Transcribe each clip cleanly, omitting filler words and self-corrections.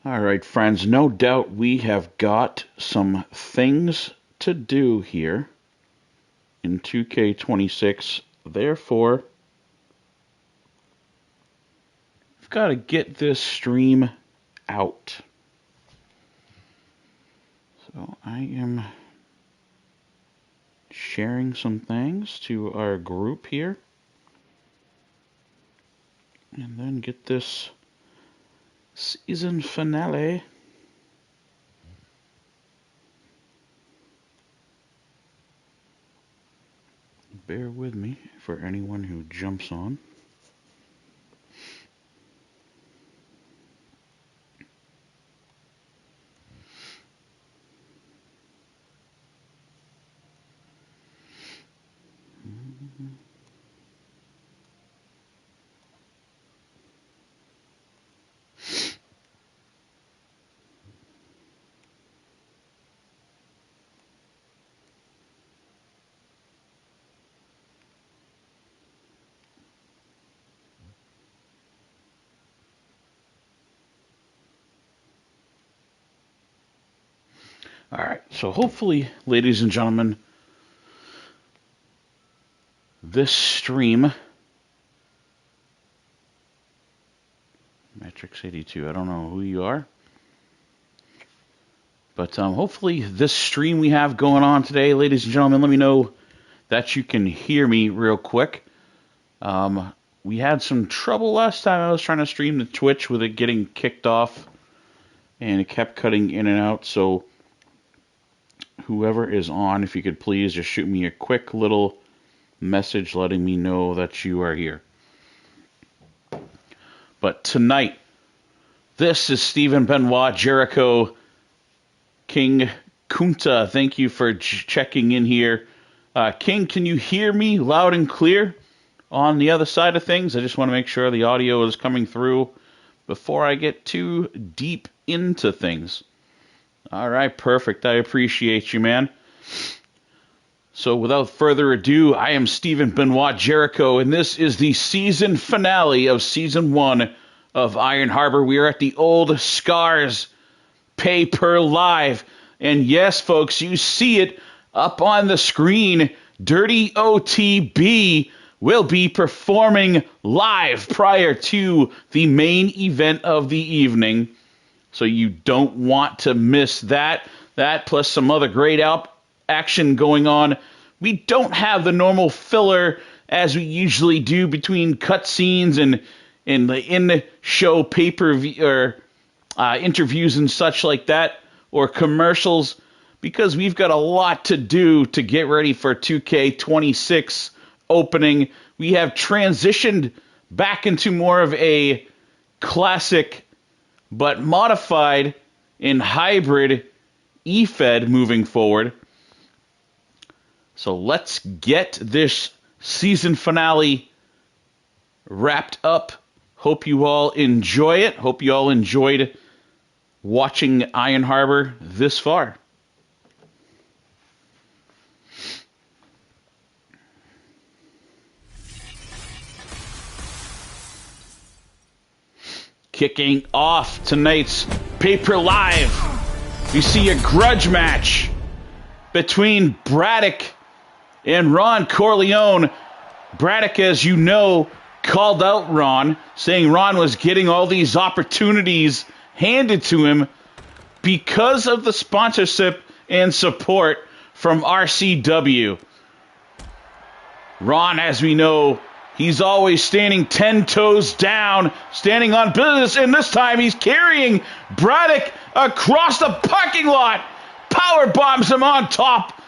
All right, friends, no doubt we have got some things to do here in 2K26. Therefore, we've got to get this stream out. So I am sharing some things to our group here. And then get this season finale bear with me for anyone who jumps on. All right, so hopefully, ladies and gentlemen, this stream, Matrix82, I don't know who you are, but hopefully this stream we have going on today, ladies and gentlemen, let me know that you can hear me real quick. We had some trouble last time I was trying to stream to Twitch with it getting kicked off, and it kept cutting in and out, so whoever is on, if you could please just shoot me a quick little message letting me know that you are here. But tonight, this is Stephen Benoit Jericho, King Kunta. Thank you for checking in here. King, can you hear me loud and clear on the other side of things? I just want to make sure the audio is coming through before I get too deep into things. All right, perfect. I appreciate you, man. So without further ado, I am Stephen Benoit Jericho, and this is the season finale of Season 1 of Iron Harbor. We are at the Old Scars Pay-Per-Live. And yes, folks, you see it up on the screen. Dirty OTB will be performing live prior to the main event of the evening. So you don't want to miss that. That plus some other great action going on. We don't have the normal filler as we usually do between cutscenes and the in-show pay-per-view or interviews and such like that, or commercials, because we've got a lot to do to get ready for 2K26 opening. We have transitioned back into more of a classic but modified in hybrid E-Fed moving forward. So let's get this season finale wrapped up. Hope you all enjoy it. Hope you all enjoyed watching Iron Harbor this far. Kicking off tonight's Pay-Per-Live, we see a grudge match between Braddock and Ron Corleone. Braddock, as you know, called out Ron, saying Ron was getting all these opportunities handed to him because of the sponsorship and support from RCW. Ron, as we know, he's always standing 10 toes down, standing on business, and this time he's carrying Braddock across the parking lot. Power bombs him on top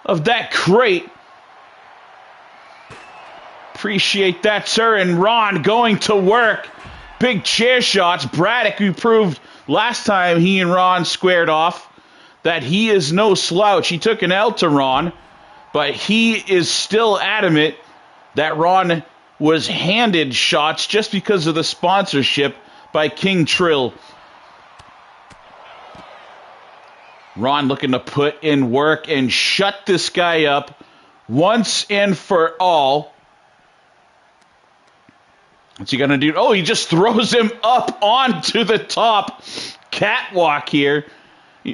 of that crate. Appreciate that, sir. And Ron going to work. Big chair shots. Braddock, who proved last time he and Ron squared off that he is no slouch. He took an L to Ron, but he is still adamant that Ron was handed shots just because of the sponsorship by King Trill. Ron looking to put in work and shut this guy up once and for all. What's he going to do? Oh, he just throws him up onto the top catwalk here.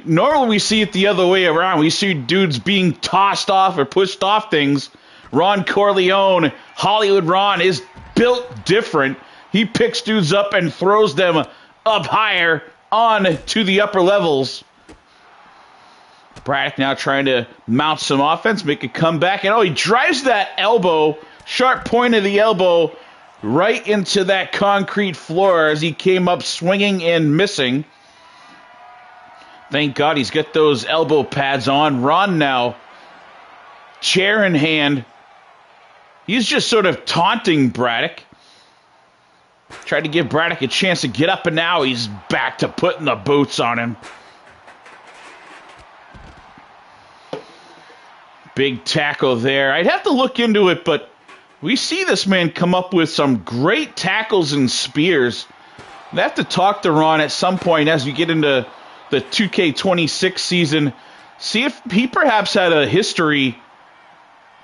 Normally we see it the other way around. We see dudes being tossed off or pushed off things. Ron Corleone, Hollywood Ron, is built different. He picks dudes up and throws them up higher on to the upper levels. Braddock now trying to mount some offense, make a comeback. And, he drives that elbow, sharp point of the elbow, right into that concrete floor as he came up swinging and missing. Thank God he's got those elbow pads on. Ron now, chair in hand. He's just sort of taunting Braddock. Tried to give Braddock a chance to get up, and now he's back to putting the boots on him. Big tackle there. I'd have to look into it, but we see this man come up with some great tackles and spears. I have to talk to Ron at some point as we get into the 2K26 season. See if he perhaps had a history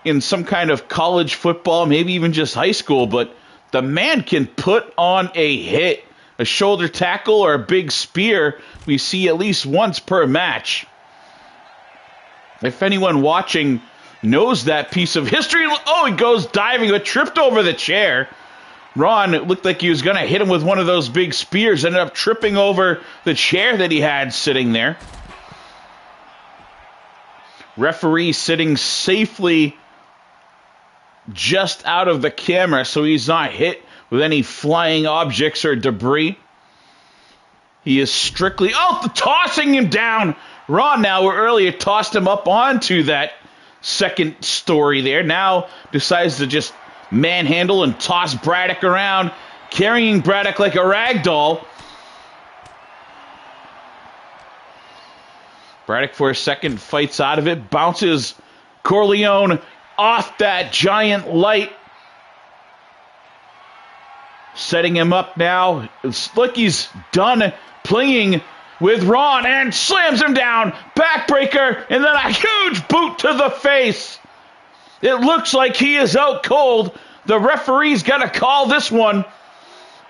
in some kind of college football, maybe even just high school, but the man can put on a hit, a shoulder tackle or a big spear. We see at least once per match. If anyone watching knows that piece of history, he goes diving, but tripped over the chair. Ron, it looked like he was going to hit him with one of those big spears, ended up tripping over the chair that he had sitting there. Referee sitting safely just out of the camera, so he's not hit with any flying objects or debris. He is strictly, tossing him down. Ron now, where earlier tossed him up onto that second story there, now decides to just manhandle and toss Braddock around, carrying Braddock like a rag doll. Braddock for a second fights out of it, bounces Corleone off that giant light, setting him up now. It's like he's done playing with Ron and slams him down. Backbreaker, and then a huge boot to the face. It looks like he is out cold. The referee's got to call this one.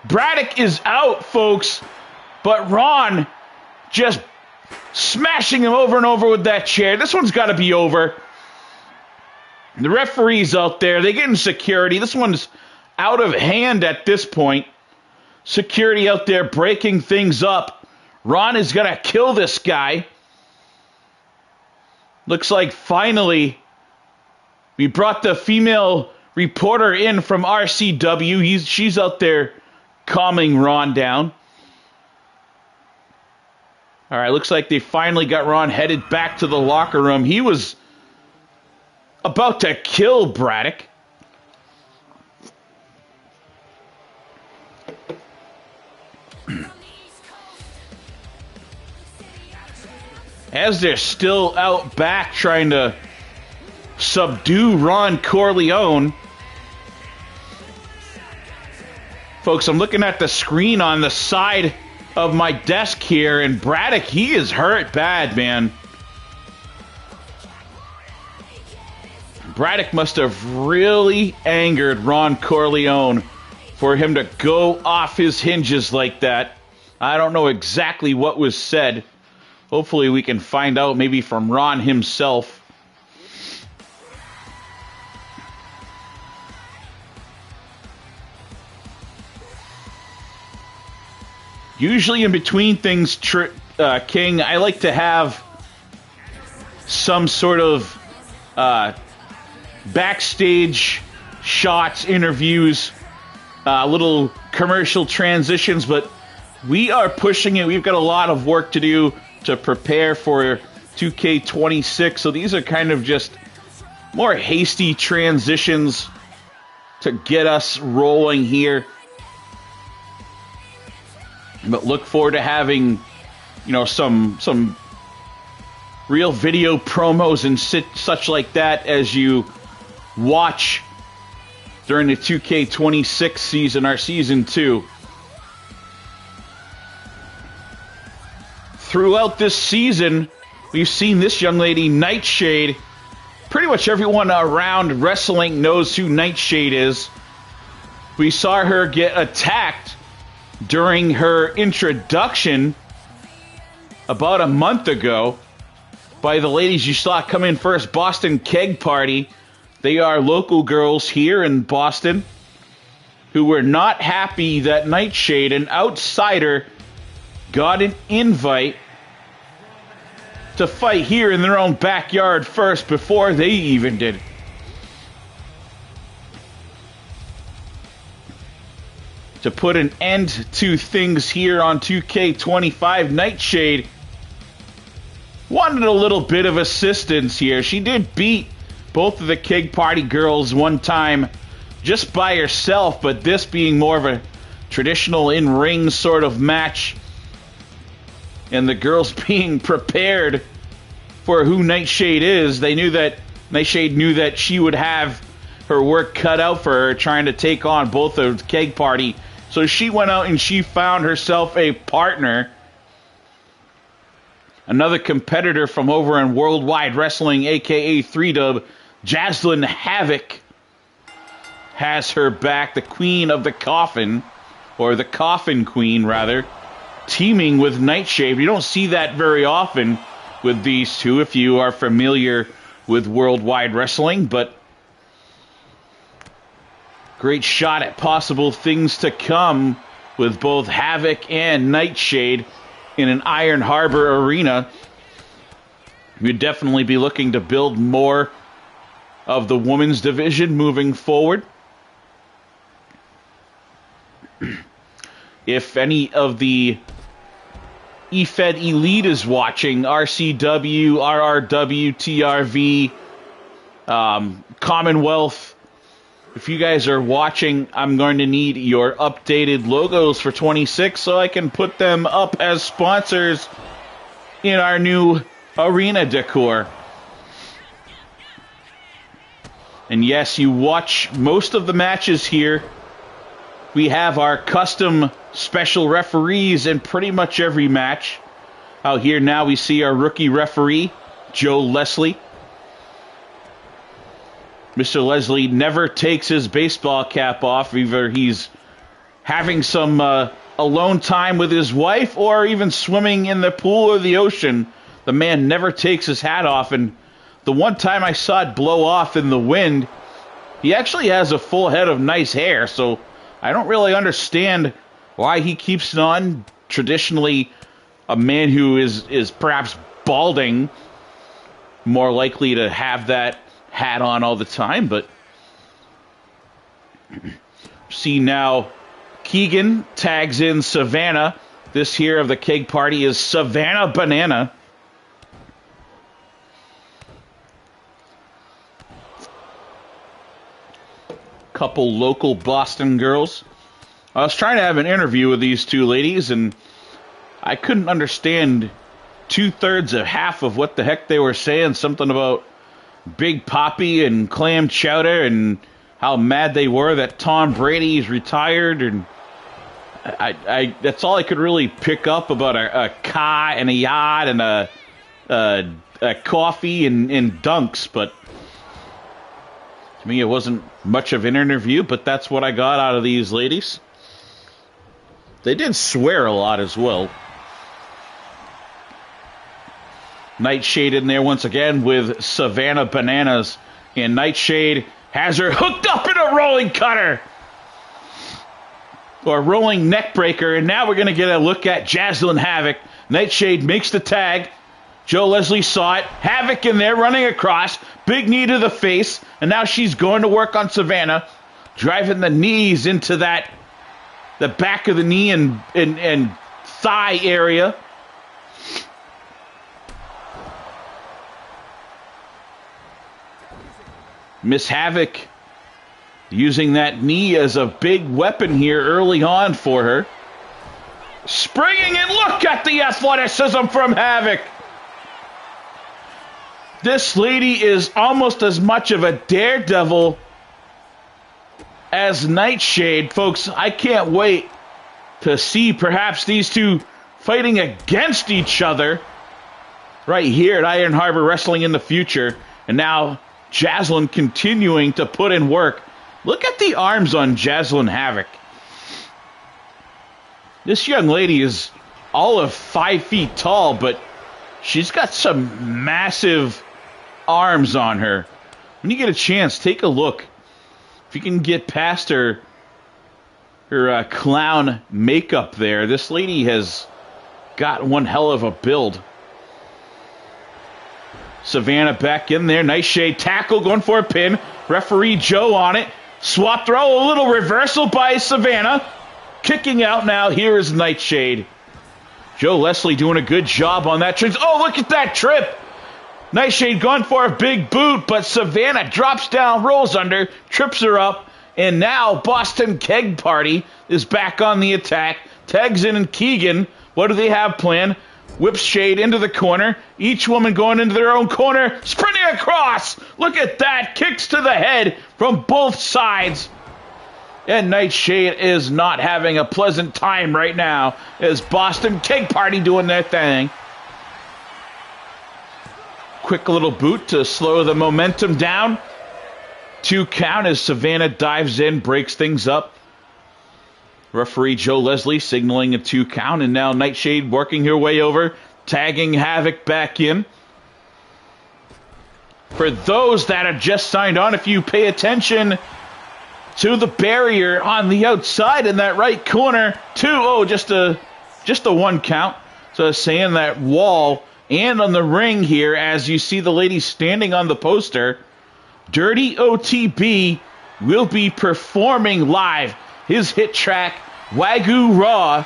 Braddock is out, folks, but Ron just smashing him over and over with that chair. This one's got to be over. The referee's out there. They get in security. This one's out of hand at this point. Security out there breaking things up. Ron is going to kill this guy. Looks like finally we brought the female reporter in from RCW. She's out there calming Ron down. All right, looks like they finally got Ron headed back to the locker room. He was about to kill Braddock. As they're still out back trying to subdue Ron Corleone. Folks, I'm looking at the screen on the side of my desk here, and Braddock, he is hurt bad, man. Braddock must have really angered Ron Corleone for him to go off his hinges like that. I don't know exactly what was said. Hopefully we can find out maybe from Ron himself. Usually in between things, King, I like to have some sort of backstage shots, interviews, little commercial transitions, but we are pushing it. We've got a lot of work to do to prepare for 2K26, so these are kind of just more hasty transitions to get us rolling here. But look forward to having, some real video promos and such like that as you watch during the 2K26 season, our season 2. Throughout this season, we've seen this young lady, Nightshade. Pretty much everyone around wrestling knows who Nightshade is. We saw her get attacked during her introduction about a month ago by the ladies you saw come in first, Boston Keg Party. They are local girls here in Boston who were not happy that Nightshade, an outsider, got an invite to fight here in their own backyard first before they even did. To put an end to things here on 2K25, Nightshade wanted a little bit of assistance here. She did beat both of the Keg Party girls one time just by herself, but this being more of a traditional in-ring sort of match, and the girls being prepared for who Nightshade is, they knew that Nightshade knew that she would have her work cut out for her trying to take on both of the Keg Party. So she went out and she found herself a partner. Another competitor from over in Worldwide Wrestling, a.k.a. 3-Dub, Jaslyn Havoc, has her back, the Queen of the Coffin, or the Coffin Queen, rather, teaming with Nightshade. You don't see that very often with these two if you are familiar with Worldwide Wrestling, but great shot at possible things to come with both Havoc and Nightshade in an Iron Harbor arena. We'd definitely be looking to build more of the women's division moving forward. If any of the EFED Elite is watching, RCW, RRW, TRV, Commonwealth, if you guys are watching, I'm going to need your updated logos for 26 so I can put them up as sponsors in our new arena decor. And yes, you watch most of the matches here. We have our custom special referees in pretty much every match. Out here now we see our rookie referee, Joe Leslie. Mr. Leslie never takes his baseball cap off. Either he's having some alone time with his wife or even swimming in the pool or the ocean. The man never takes his hat off. And the one time I saw it blow off in the wind, he actually has a full head of nice hair. So I don't really understand why he keeps it on. Traditionally, a man who is perhaps balding, more likely to have that hat on all the time. But see now, Keegan tags in Savannah. This here of the Keg Party is Savannah Banana. Couple local Boston girls. I was trying to have an interview with these two ladies, and I couldn't understand two-thirds of half of what the heck they were saying. Something about Big Papi and clam chowder and how mad they were that Tom Brady's retired, and I that's all I could really pick up about a car and a yacht and a coffee and dunks. But to me, it wasn't much of an interview, but that's what I got out of these ladies. They did swear a lot as well. Nightshade in there once again with Savannah Bananas. And Nightshade has her hooked up in a rolling cutter. Or rolling neck breaker. And now we're going to get a look at Jaslyn Havoc. Nightshade makes the tag. Joe Leslie saw it. Havoc in there running across. Big knee to the face. And now she's going to work on Savannah. Driving the knees into the back of the knee and thigh area. Miss Havoc using that knee as a big weapon here early on for her. Springing, and look at the athleticism from Havoc. This lady is almost as much of a daredevil as Nightshade. Folks, I can't wait to see perhaps these two fighting against each other right here at Iron Harbor Wrestling in the future. And now Jaslyn continuing to put in work Look at the arms on Jaslyn Havoc. This young lady is all of 5 feet tall, but she's got some massive arms on her. When you get a chance, take a look. If you can get past her clown makeup there, this lady has got one hell of a build. Savannah back in there. Nightshade tackle, going for a pin. Referee Joe on it. Swap throw, a little reversal by Savannah. Kicking out now, here is Nightshade. Joe Leslie doing a good job on that. Oh, look at that trip. Nightshade going for a big boot, but Savannah drops down, rolls under, trips her up, and now Boston Keg Party is back on the attack. Tags in and Keegan. What do they have planned? Whips Shade into the corner. Each woman going into their own corner. Sprinting across. Look at that. Kicks to the head from both sides. And Nightshade is not having a pleasant time right now as Boston Keg Party doing their thing. Quick little boot to slow the momentum down. 2 count as Savannah dives in, breaks things up. Referee Joe Leslie signaling a 2 count, and now Nightshade working her way over, tagging Havoc back in. For those that have just signed on, if you pay attention to the barrier on the outside in that right corner, just a 1 count. So saying that wall and on the ring here, as you see the lady standing on the poster, Dirty OTB will be performing live his hit track, Wagyu Raw,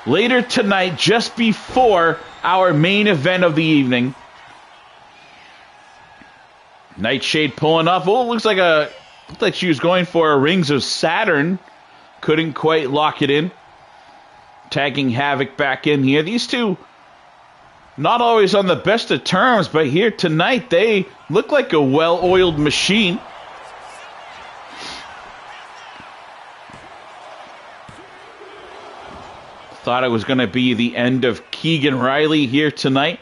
later tonight, just before our main event of the evening. Nightshade pulling off. Oh, looks like she was going for a Rings of Saturn. Couldn't quite lock it in. Tagging Havoc back in here. These two, not always on the best of terms, but here tonight they look like a well-oiled machine. Thought it was going to be the end of Keegan Riley here tonight.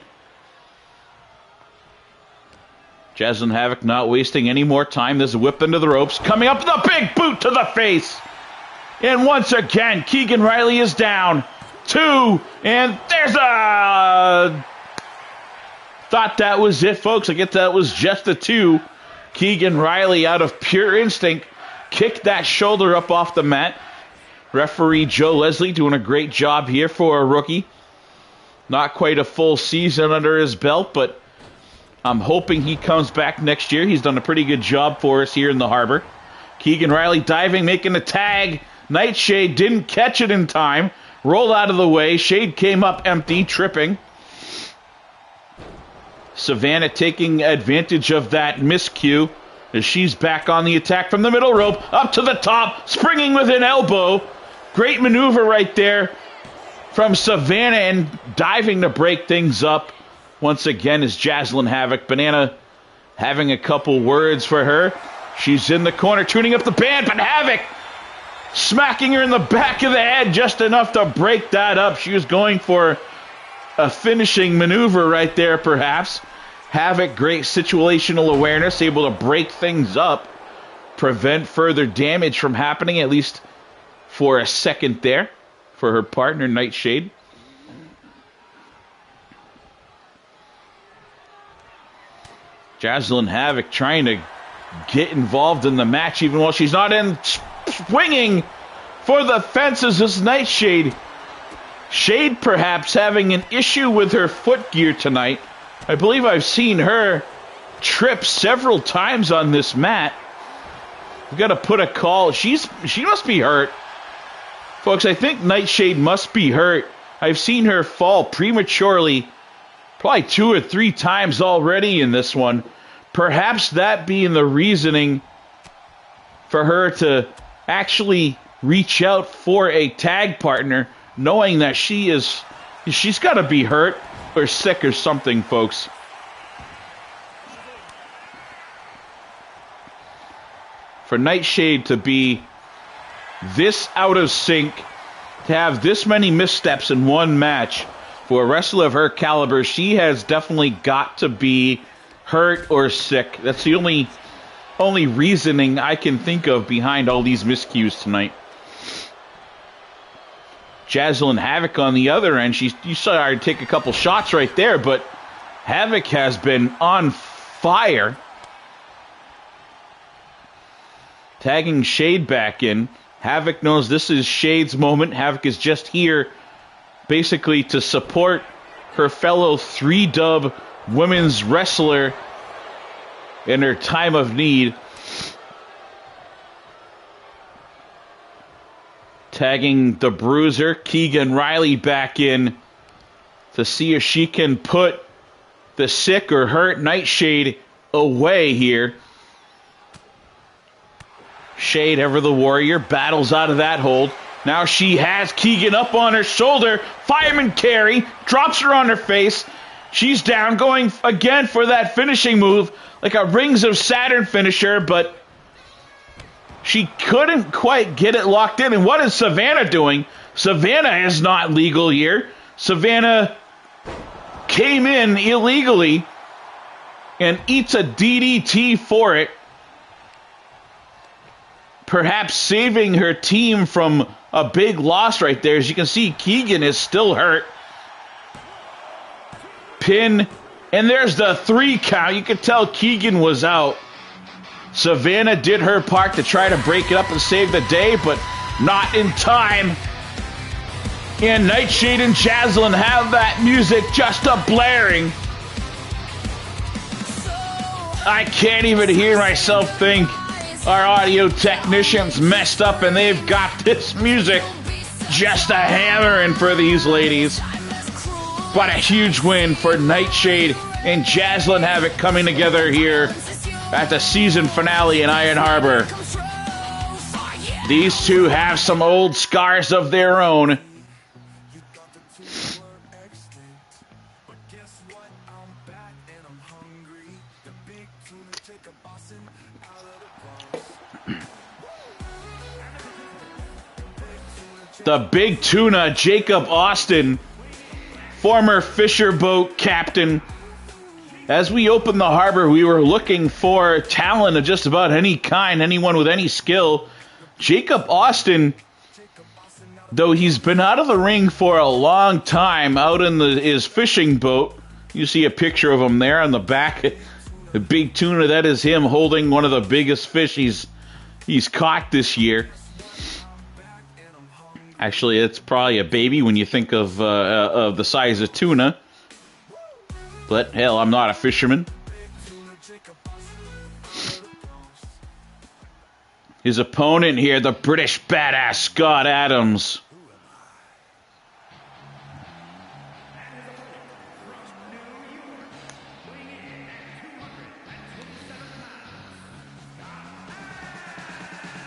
Jaslyn Havoc not wasting any more time. There's a whip into the ropes. Coming up with a big boot to the face. And once again, Keegan Riley is down. 2. And there's a... Thought that was it, folks. I guess that was just a 2. Keegan Riley, out of pure instinct, kicked that shoulder up off the mat. Referee Joe Leslie doing a great job here for a rookie. Not quite a full season under his belt, but I'm hoping he comes back next year. He's done a pretty good job for us here in the harbor. Keegan Riley diving, making a tag. Nightshade didn't catch it in time. Rolled out of the way. Shade came up empty, tripping. Savannah taking advantage of that miscue as she's back on the attack from the middle rope. Up to the top, springing with an elbow. Great maneuver right there from Savannah and diving to break things up. Once again is Jaslyn Havoc. Banana having a couple words for her. She's in the corner tuning up the band, but Havoc smacking her in the back of the head just enough to break that up. She was going for a finishing maneuver right there perhaps. Havoc, great situational awareness, able to break things up, prevent further damage from happening, at least for a second there, for her partner, Nightshade. Jaslyn Havoc trying to get involved in the match, even while she's not in, swinging for the fences as Nightshade. Shade perhaps having an issue with her foot gear tonight. I believe I've seen her trip several times on this mat. We've got to put a call. She must be hurt. Folks, I think Nightshade must be hurt. I've seen her fall prematurely probably 2 or 3 times already in this one. Perhaps that being the reasoning for her to actually reach out for a tag partner, knowing that she's got to be hurt or sick or something, folks. For Nightshade to be this out of sync, to have this many missteps in one match, for a wrestler of her caliber, she has definitely got to be hurt or sick. That's the only only reasoning I can think of behind all these miscues tonight. Jazzle and Havoc on the other end. You saw her take a couple shots right there, but Havoc has been on fire. Tagging Shade back in. Havoc knows this is Shade's moment. Havoc is just here basically to support her fellow 3-dub women's wrestler in her time of need. Tagging the Bruiser, Keegan Riley, back in to see if she can put the sick or hurt Nightshade away here. Shade, ever the warrior, battles out of that hold. Now she has Keegan up on her shoulder. Fireman carry, drops her on her face. She's down, going again for that finishing move, like a Rings of Saturn finisher, but she couldn't quite get it locked in. And what is Savannah doing? Savannah is not legal here. Savannah came in illegally and eats a DDT for it. Perhaps saving her team from a big loss right there. As you can see, Keegan is still hurt. Pin, and there's the 3 count. You could tell Keegan was out. Savannah did her part to try to break it up and save the day, but not in time. And Nightshade and Jazzlin have that music just a-blaring. I can't even hear myself think. Our audio technicians messed up and they've got this music just a-hammering for these ladies. But a huge win for Nightshade and Jazzlin Havoc coming together here at the season finale in Iron Harbor. These two have some old scars of their own. The big Tuna, Jacob Austin, former Fisher Boat captain. As we opened the harbor, we were looking for talent of just about any kind, anyone with any skill. Jacob Austin, though he's been out of the ring for a long time, out in his fishing boat. You see a picture of him there on the back. The big Tuna, that is him holding one of the biggest fish he's caught this year. Actually, it's probably a baby when you think of the size of Tuna. But, hell, I'm not a fisherman. His opponent here, the British badass Scott Adams.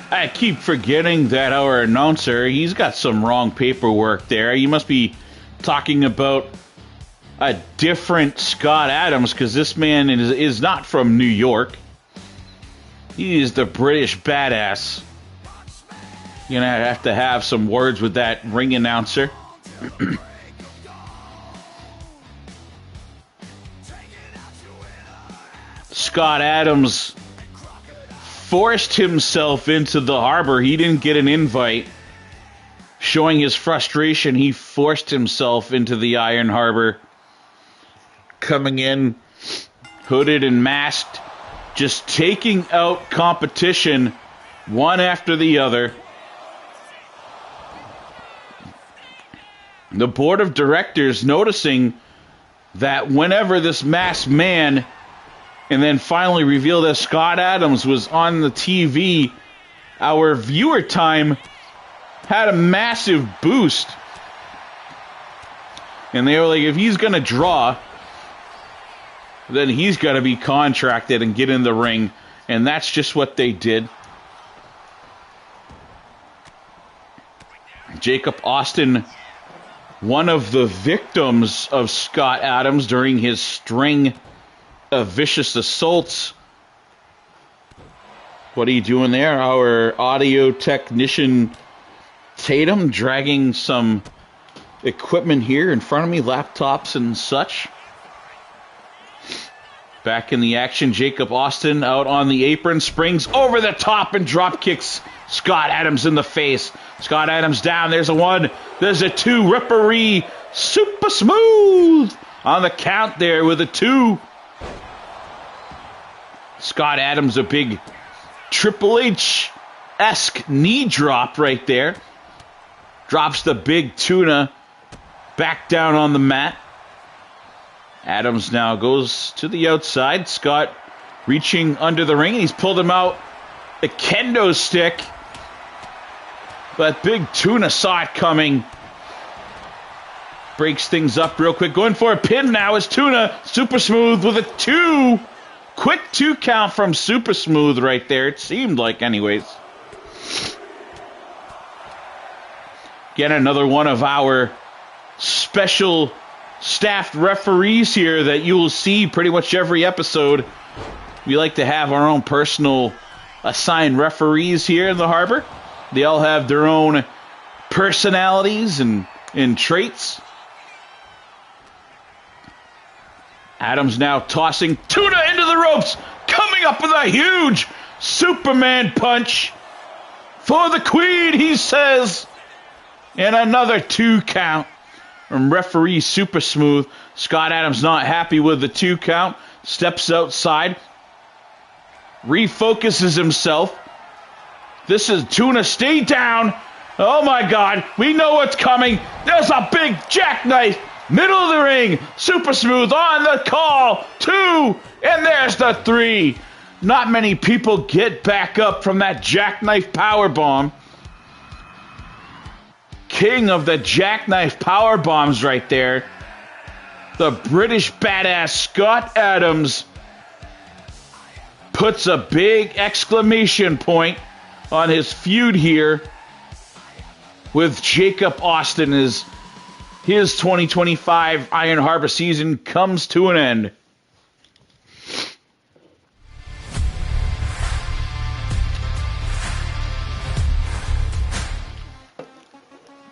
I keep forgetting that our announcer, he's got some wrong paperwork there. You must be talking about a different Scott Adams, because this man is not from New York. He is the British badass. You're going to have some words with that ring announcer. Scott Adams forced himself into the harbor. He didn't get an invite. Showing his frustration, he forced himself into the Iron Harbor. Coming in, hooded and masked, just taking out competition one after the other. The board of directors noticing that whenever this masked man and then finally revealed that Scott Adams was on the TV, our viewer time had a massive boost. And they were like, if he's going to draw, then he's got to be contracted and get in the ring. And that's just what they did. Jacob Austin, one of the victims of Scott Adams during his string of vicious assaults. What are you doing there? Our audio technician Tatum dragging some equipment here in front of me, laptops and such. Back in the action, Jacob Austin out on the apron, springs over the top and drop kicks Scott Adams in the face. Scott Adams down. There's a 1. There's a 2. Referee Super Smooth on the count there with a 2. Scott Adams, a big Triple H-esque knee drop right there. Drops the big Tuna back down on the mat. Adams now goes to the outside. Scott reaching under the ring. He's pulled him out a kendo stick. But big Tuna saw it coming. Breaks things up real quick. Going for a pin now is Tuna. Super Smooth with a 2. Quick 2 count from Super Smooth right there. It seemed like anyways. Again, another one of our special staffed referees here that you will see pretty much every episode. We like to have our own personal assigned referees here in the Harbor. They all have their own personalities and traits. Adams now tossing Tuna into the ropes, coming up with a huge Superman punch for the Queen, he says. And another 2 count from referee Super Smooth. Scott Adams not happy with the 2 count. Steps outside. Refocuses himself. This is Tuna. Stay down. Oh my God. We know what's coming. There's a big jackknife. Middle of the ring. Super Smooth on the call. 2. And there's the 3. Not many people get back up from that jackknife powerbomb. King of the jackknife power bombs right there. The British badass Scott Adams puts a big exclamation point on his feud here with Jacob Austin as his 2025 Iron Harbor season comes to an end.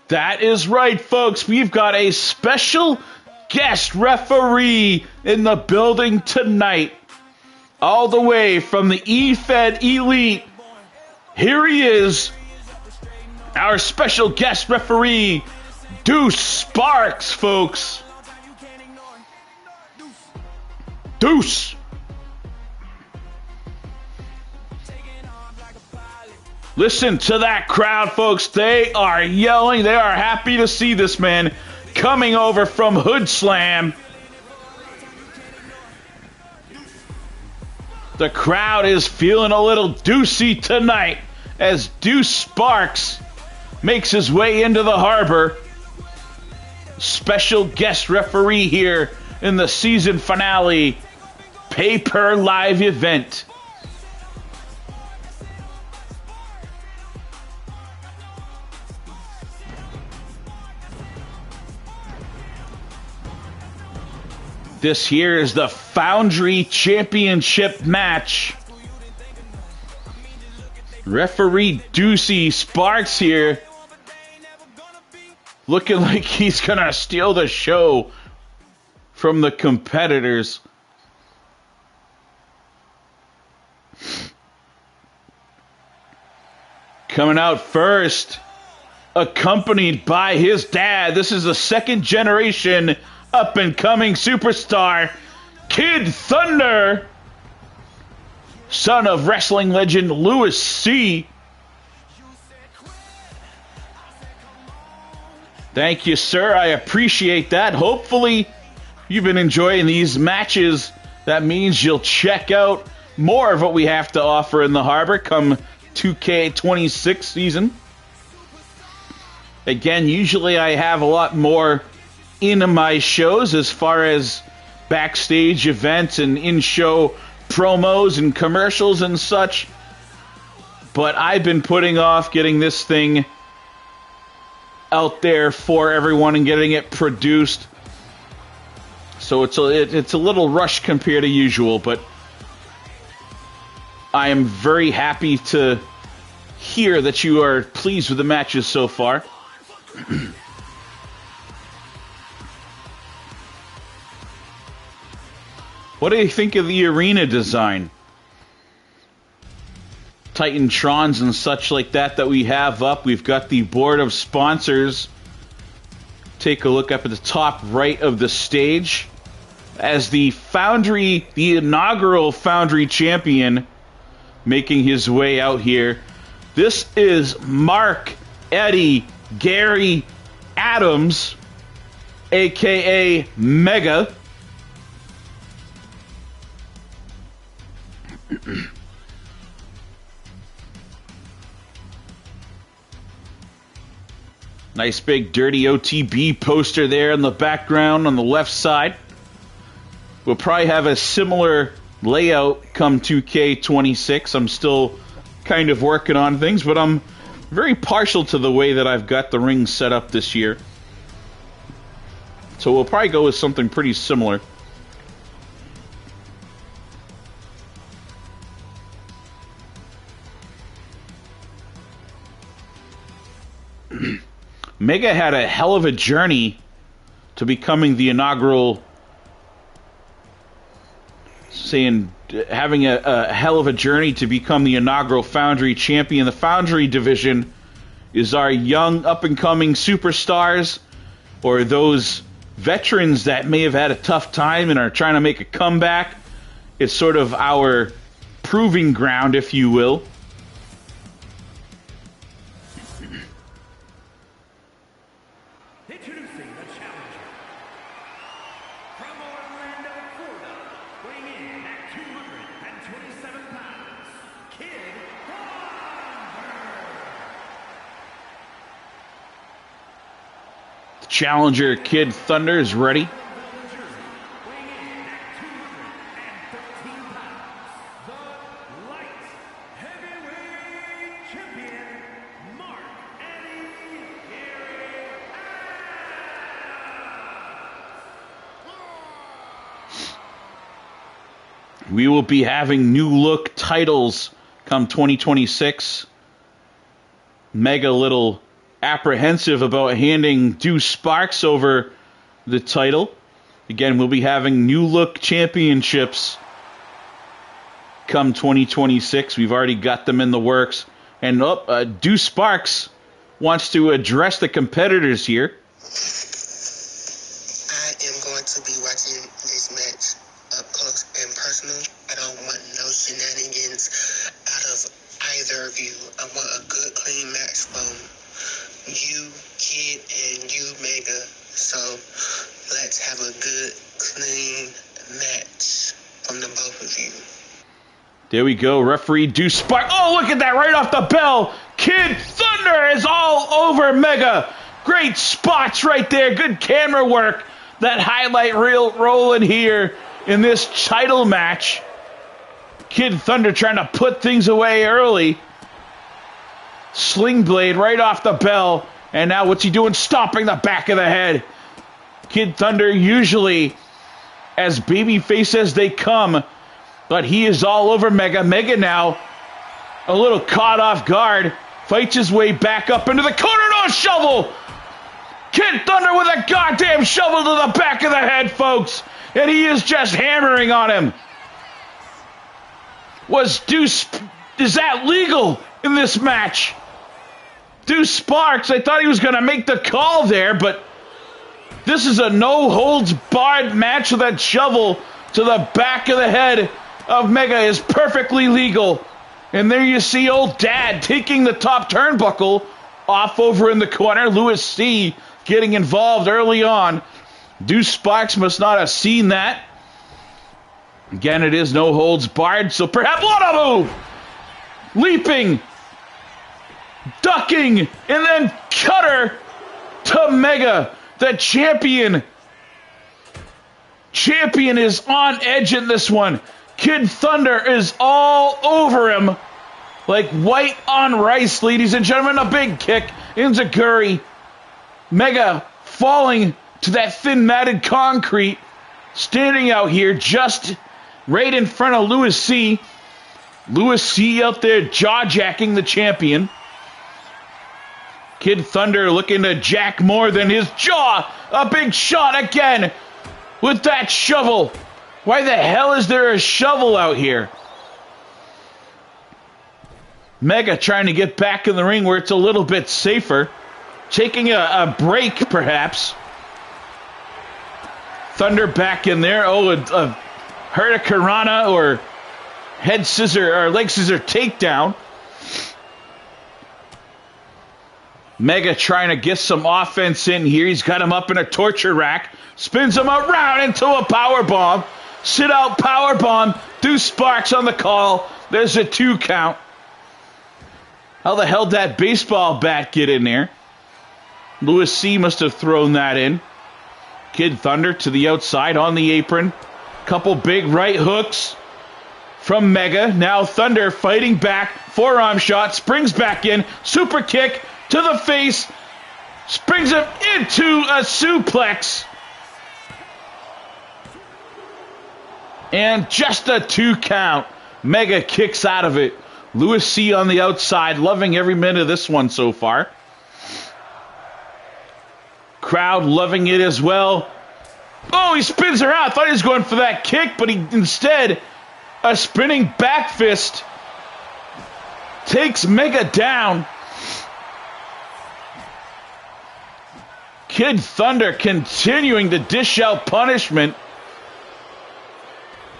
That is right, folks. We've got a special guest referee in the building tonight. All the way from the E-Fed Elite. Here he is. Our special guest referee, Duece Sparks, folks. Duece. Listen to that crowd, folks. They are yelling. They are happy to see this man coming over from Hoodslam. The crowd is feeling a little Ducey tonight as Duece Sparks makes his way into the Harbor. Special guest referee here in the season finale pay-per-live event. This here is the Foundry Championship match. Referee Duece Sparks here, looking like he's going to steal the show from the competitors. Coming out first, accompanied by his dad. This is the second generation up-and-coming superstar, Kid Thunder, son of wrestling legend Louis C. Thank you, sir. I appreciate that. Hopefully, you've been enjoying these matches. That means you'll check out more of what we have to offer in the Harbor come 2K26 season. Again, usually I have a lot more in my shows as far as backstage events and in-show promos and commercials and such. But I've been putting off getting this thing out there for everyone and getting it produced. So it's a little rushed compared to usual, but I am very happy to hear that you are pleased with the matches so far. What do you think of the arena design? Titantrons and such like that we have up. We've got the board of sponsors. Take a look up at the top right of the stage as the Foundry, the inaugural Foundry champion, making his way out here. This is Mark Eddie Gary Adams, aka M.E.G.A. Nice big dirty OTB poster there in the background on the left side. We'll probably have a similar layout come 2K26. I'm still kind of working on things, but I'm very partial to the way that I've got the ring set up this year. So we'll probably go with something pretty similar. M.E.G.A had a hell of a journey to becoming the inaugural, having a hell of a journey to become the inaugural Foundry champion. The Foundry division is our young up-and-coming superstars, or those veterans that may have had a tough time and are trying to make a comeback. It's sort of our proving ground, if you will. Challenger Kid Thunder is ready. We will be having new look titles come 2026. M.E.G.A little apprehensive about handing Duece Sparks over the title. Again, we'll be having new look championships come 2026. We've already got them in the works. And Duece Sparks wants to address the competitors here. I am going to be watching this match up close and personal. I don't want no shenanigans out of either of you. I want a good, clean match from you, Kid, and you, M.E.G.A. So let's have a good, clean match from the both of you. There we go. Referee Duece Sparks. Oh, look at that. Right off the bell. Kid Thunder is all over M.E.G.A. Great spots right there. Good camera work. That highlight reel rolling here in this title match. Kid Thunder trying to put things away early. Sling blade right off the bell. And now what's he doing? Stomping the back of the head. Kid Thunder usually as babyface as they come. But he is all over M.E.G.A. M.E.G.A now a little caught off guard. Fights his way back up into the corner. No shovel! Kid Thunder with a goddamn shovel to the back of the head, folks. And he is just hammering on him. Is that legal in this match? Duece Sparks, I thought he was going to make the call there, but this is a no-holds-barred match with that shovel to the back of the head of M.E.G.A is perfectly legal. And there you see old Dad taking the top turnbuckle off over in the corner. Louis C. getting involved early on. Duece Sparks must not have seen that. Again, it is no holds barred, so perhaps what a move! Leaping, ducking, and then cutter to M.E.G.A. The champion. Champion is on edge in this one. Kid Thunder is all over him like white on rice, ladies and gentlemen. A big kick into Guri. M.E.G.A falling to that thin matted concrete, standing out here just right in front of Louis C. Louis C out there jaw-jacking the champion. Kid Thunder looking to jack more than his jaw. A big shot again with that shovel. Why the hell is there a shovel out here? M.E.G.A trying to get back in the ring where it's a little bit safer. Taking a break, perhaps. Thunder back in there. Oh, a Hurricanrana or head scissor or leg scissor takedown. M.E.G.A trying to get some offense in here. He's got him up in a torture rack. Spins him around into a power bomb. Sit out power bomb. Duece Sparks on the call. There's a 2 count. How the hell did that baseball bat get in there? Louis C. must have thrown that in. Kid Thunder to the outside on the apron. Couple big right hooks from M.E.G.A. Now Thunder fighting back. Forearm shot. Springs back in. Super kick to the face. Springs him into a suplex. And just a 2 count. M.E.G.A kicks out of it. Louis C. on the outside, loving every minute of this one so far. Crowd loving it as well. Oh, he spins around. I thought he was going for that kick, but he instead, a spinning back fist takes M.E.G.A down. Kid Thunder continuing to dish out punishment.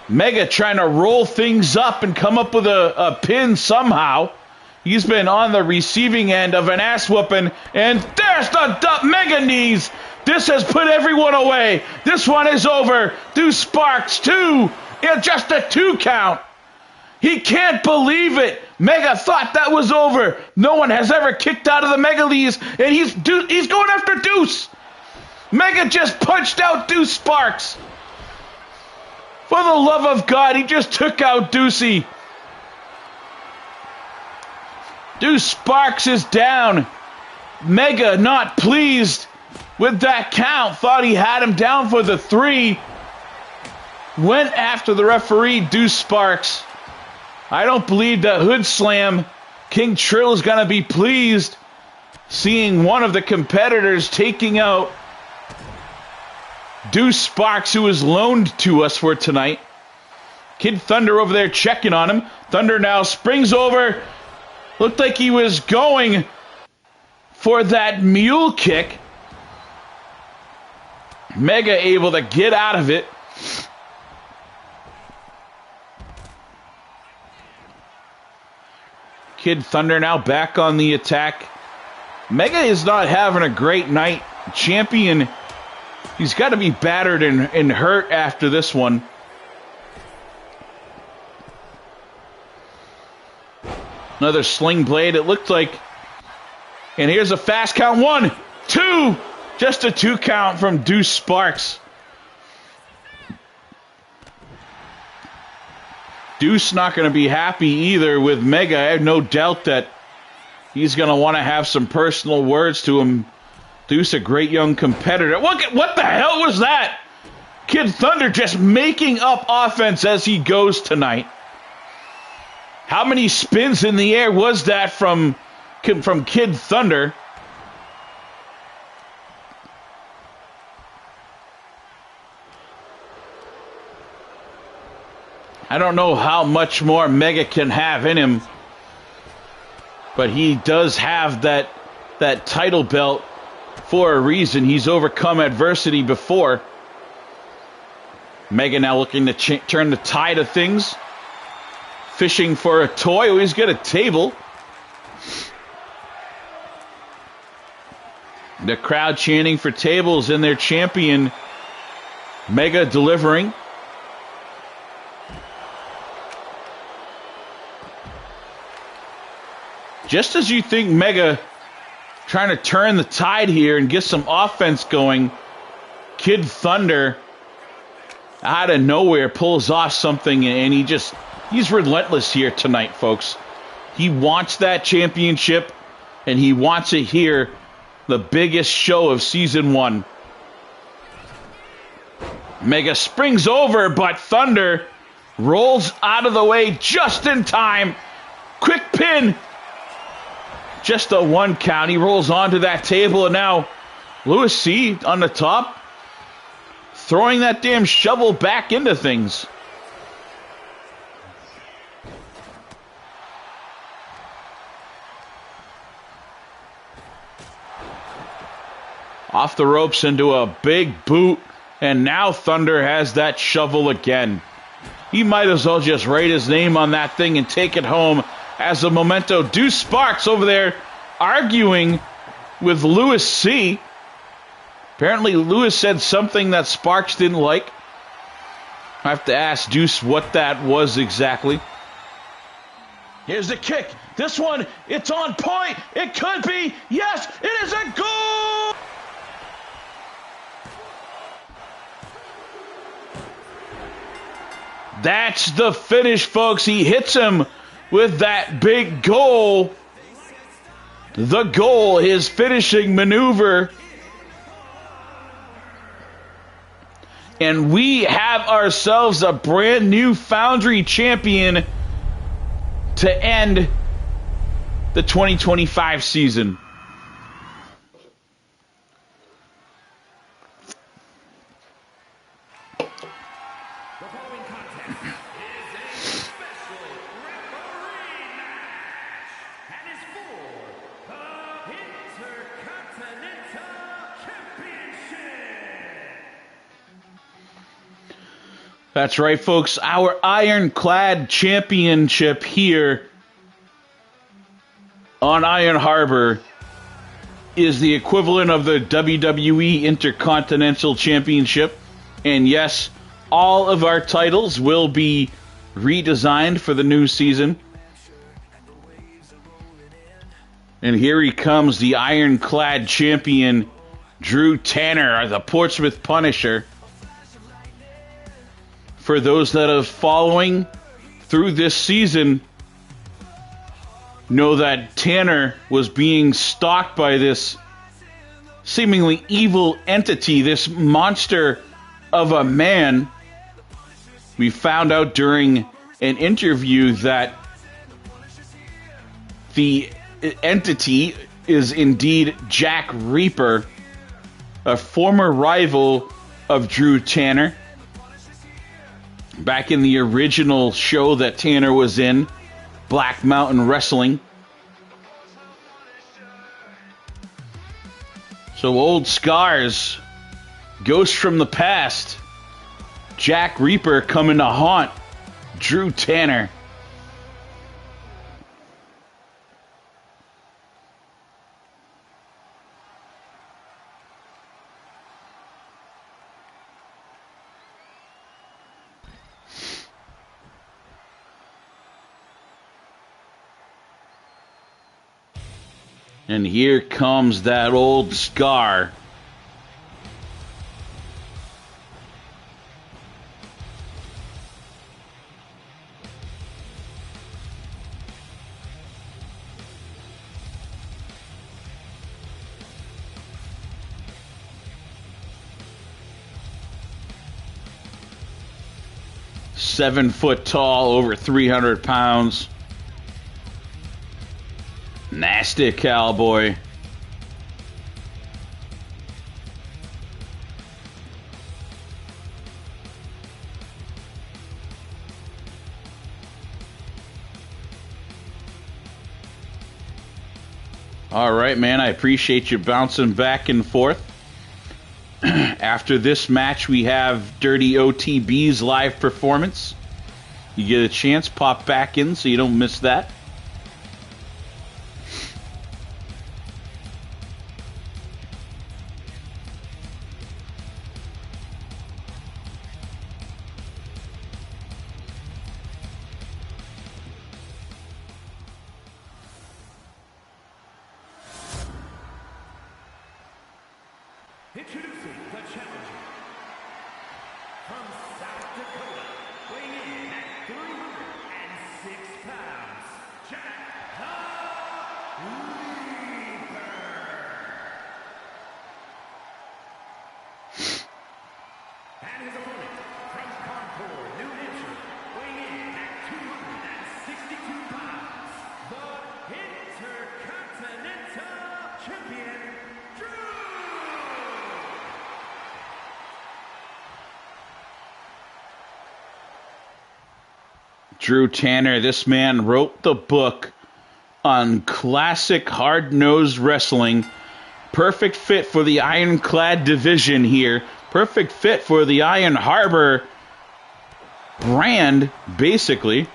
M.E.G.A trying to roll things up and come up with a pin somehow. He's been on the receiving end of an ass whooping, and there's the M.E.G.A knees. This has put everyone away. This one is over. Duece Sparks 2 in just a 2 count. He can't believe it. M.E.G.A thought that was over. No one has ever kicked out of the M.E.G.A knees, and he's going after Duece. M.E.G.A just punched out Duece Sparks. For the love of God, he just took out Ducey. Duece Sparks is down. M.E.G.A not pleased with that count. Thought he had him down for the 3. Went after the referee, Duece Sparks. I don't believe that Hoodslam King Trill is going to be pleased seeing one of the competitors taking out Duece Sparks, who was loaned to us for tonight. Kid Thunder over there checking on him. Thunder now springs over. Looked like he was going for that mule kick. M.E.G.A able to get out of it. Kid Thunder now back on the attack. M.E.G.A is not having a great night. Champion, he's got to be battered and hurt after this one. Another sling blade, it looked like. And here's a fast count. 1, 2. Just a 2 count from Duece Sparks. Duece not going to be happy either with M.E.G.A. I have no doubt that he's going to want to have some personal words to him. Duece, a great young competitor. What the hell was that? Kid Thunder just making up offense as he goes tonight. How many spins in the air was that from Kid Thunder? I don't know how much more M.E.G.A can have in him, but he does have that title belt for a reason. He's overcome adversity before. M.E.G.A now looking to turn the tide of things. Fishing for a toy. Oh, he's got a table. The crowd chanting for tables and their champion, M.E.G.A delivering. Just as you think M.E.G.A trying to turn the tide here and get some offense going, Kid Thunder out of nowhere pulls off something, and he's relentless here tonight, folks. He wants that championship, and he wants it here, the biggest show of season 1. M.E.G.A springs over, but Thunder rolls out of the way just in time. Quick pin. Just a 1 count. He rolls onto that table, and now Louis C on the top. throwing that damn shovel back into things. Off the ropes into a big boot, and now Thunder has that shovel again. He might as well just write his name on that thing and take it home as a memento. Duece Sparks over there arguing with Lewis C. Apparently Lewis said something that Sparks didn't like. I have to ask Duece what that was exactly. Here's the kick. This one, it's on point. It could be. Yes, it is a goal! That's the finish, folks. He hits him with that big goal. The goal, his finishing maneuver. And we have ourselves a brand new Foundry champion to end the 2025 season. That's right, folks. Our Ironclad championship here on Iron Harbor is the equivalent of the WWE Intercontinental Championship. And yes, all of our titles will be redesigned for the new season. And here he comes, the Ironclad champion, Drew Tanner, the Portsmouth Punisher. For those that are following through this season, know that Tanner was being stalked by this seemingly evil entity, this monster of a man. We found out during an interview that the entity is indeed Jack Reaper, a former rival of Drew Tanner. Back in the original show that Tanner was in, Black Mountain Wrestling. So old scars, ghosts from the past. Jack Reaper coming to haunt Drew Tanner. And here comes that old scar. .7 tall, over 300 pounds. Nasty cowboy. All right, man, I appreciate you bouncing back and forth. After this match, we have Dirty OTB's live performance. You get a chance, pop back in so you don't miss that. Introducing the challenger from South Dakota, weighing in at 306 pounds, Jack the Reaper. And his opponent from Concord, New Hampshire, weighing in at 262 pounds, the Intercontinental Champion, Drew. Drew Tanner, this man wrote the book on classic hard-nosed wrestling. Perfect fit for the Ironclad division here. Perfect fit for the Iron Harbor brand, basically.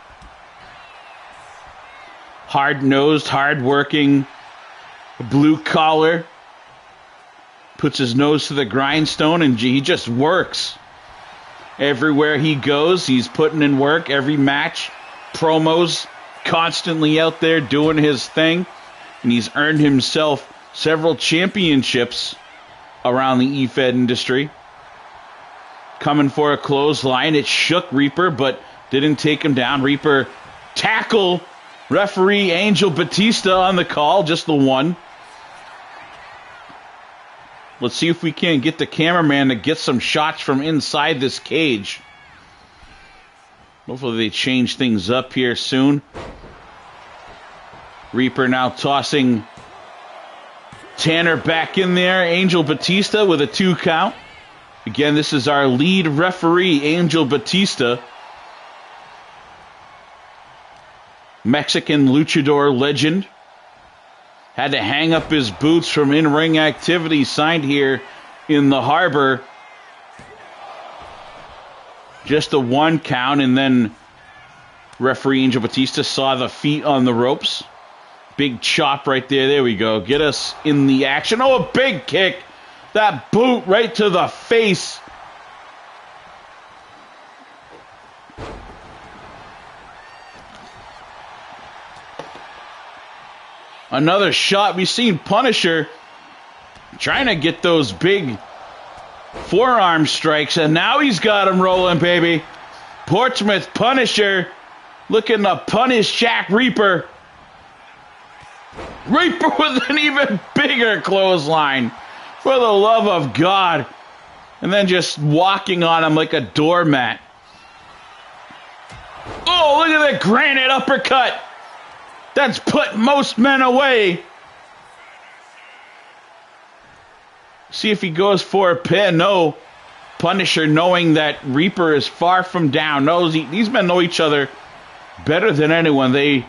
Hard-nosed, hard-working, blue collar. Puts his nose to the grindstone and he just works. Everywhere he goes, he's putting in work. Every match, promos, constantly out there doing his thing. And he's earned himself several championships around the E-Fed industry. Coming for a clothesline. It shook Reaper, but didn't take him down. Reaper tackle. Referee Angel Batista on the call, just the one. Let's see if we can get the cameraman to get some shots from inside this cage. Hopefully they change things up here soon. Reaper now tossing Tanner back in there. Angel Batista with a 2 count. Again, this is our lead referee, Angel Batista. Mexican luchador legend. Had to hang up his boots from in-ring activity signed here in the Harbor. Just a 1 count, and then referee Angel Batista saw the feet on the ropes. Big chop right there. There we go. Get us in the action. Oh, a big kick. That boot right to the face. Another shot. We've seen Punisher trying to get those big forearm strikes, and now he's got him rolling, baby. Portsmouth Punisher looking to punish Jack Reaper. Reaper with an even bigger clothesline. For the love of God. And then just walking on him like a doormat. Oh, look at that granite uppercut. That's put most men away. See if he goes for a pin. No. Punisher, knowing that Reaper is far from down, knows these men know each other better than anyone. They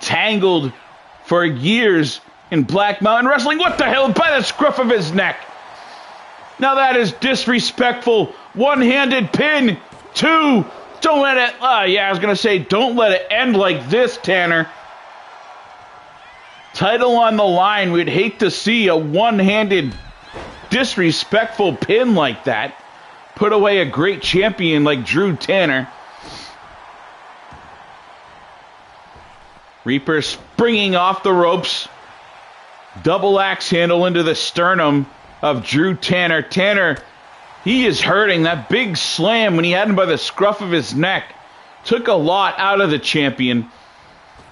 tangled for years in Black Mountain Wrestling. What the hell? By the scruff of his neck. Now that is disrespectful. One-handed pin. 2. Don't let it... I was going to say, don't let it end like this, Tanner. Title on the line. We'd hate to see a one-handed disrespectful pin like that put away a great champion like Drew Tanner. Reaper springing off the ropes. Double axe handle into the sternum of Drew Tanner. Tanner, he is hurting. That big slam when he had him by the scruff of his neck took a lot out of the champion.